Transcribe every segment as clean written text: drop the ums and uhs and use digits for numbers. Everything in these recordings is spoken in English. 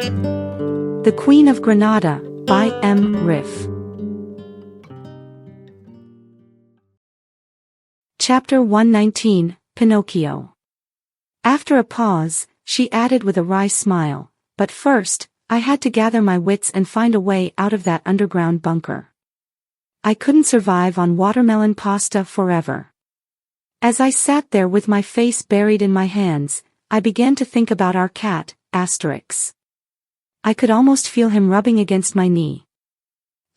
The Queen of Granada, by M. Riff. Chapter 119, Pinocchio. After a pause, she added with a wry smile, "But first, I had to gather my wits and find a way out of that underground bunker. I couldn't survive on watermelon pasta forever." As I sat there with my face buried in my hands, I began to think about our cat, Asterix. I could almost feel him rubbing against my knee.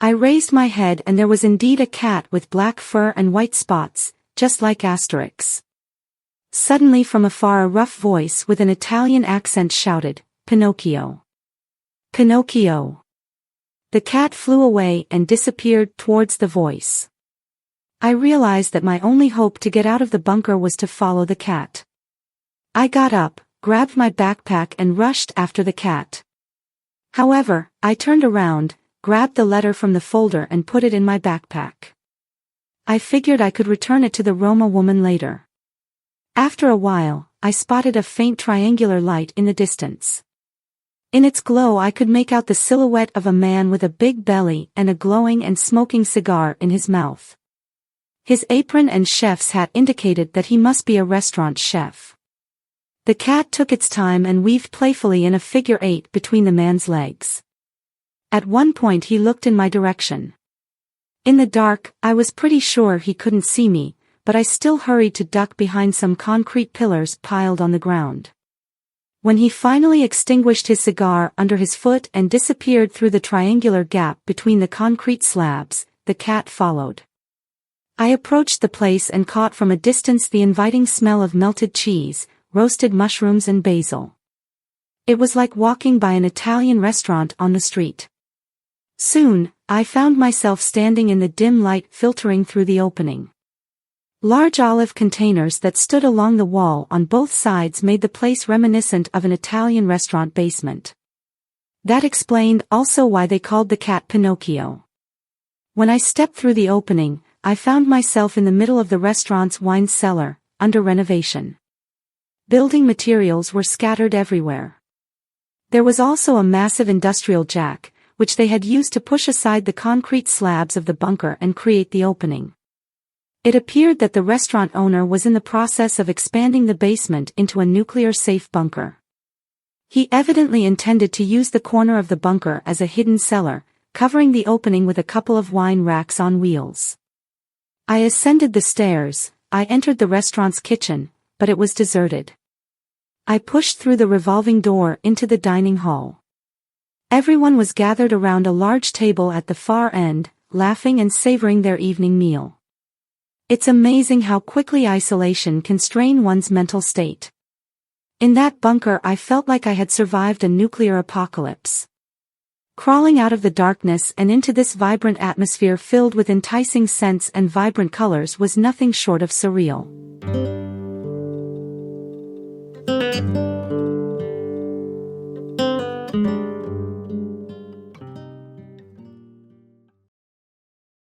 I raised my head and there was indeed a cat with black fur and white spots, just like Asterix. Suddenly from afar a rough voice with an Italian accent shouted, "Pinocchio! Pinocchio!" The cat flew away and disappeared towards the voice. I realized that my only hope to get out of the bunker was to follow the cat. I got up, grabbed my backpack and rushed after the cat. However, I turned around, grabbed the letter from the folder and put it in my backpack. I figured I could return it to the Roma woman later. After a while, I spotted a faint triangular light in the distance. In its glow I could make out the silhouette of a man with a big belly and a glowing and smoking cigar in his mouth. His apron and chef's hat indicated that he must be a restaurant chef. The cat took its time and weaved playfully in a figure 8 between the man's legs. At one point he looked in my direction. In the dark, I was pretty sure he couldn't see me, but I still hurried to duck behind some concrete pillars piled on the ground. When he finally extinguished his cigar under his foot and disappeared through the triangular gap between the concrete slabs, the cat followed. I approached the place and caught from a distance the inviting smell of melted cheese, roasted mushrooms and basil. It was like walking by an Italian restaurant on the street. Soon, I found myself standing in the dim light filtering through the opening. Large olive containers that stood along the wall on both sides made the place reminiscent of an Italian restaurant basement. That explained also why they called the cat Pinocchio. When I stepped through the opening, I found myself in the middle of the restaurant's wine cellar, under renovation. Building materials were scattered everywhere. There was also a massive industrial jack, which they had used to push aside the concrete slabs of the bunker and create the opening. It appeared that the restaurant owner was in the process of expanding the basement into a nuclear-safe bunker. He evidently intended to use the corner of the bunker as a hidden cellar, covering the opening with a couple of wine racks on wheels. I ascended the stairs, I entered the restaurant's kitchen, but it was deserted. I pushed through the revolving door into the dining hall. Everyone was gathered around a large table at the far end, laughing and savoring their evening meal. It's amazing how quickly isolation can strain one's mental state. In that bunker I felt like I had survived a nuclear apocalypse. Crawling out of the darkness and into this vibrant atmosphere filled with enticing scents and vibrant colors was nothing short of surreal.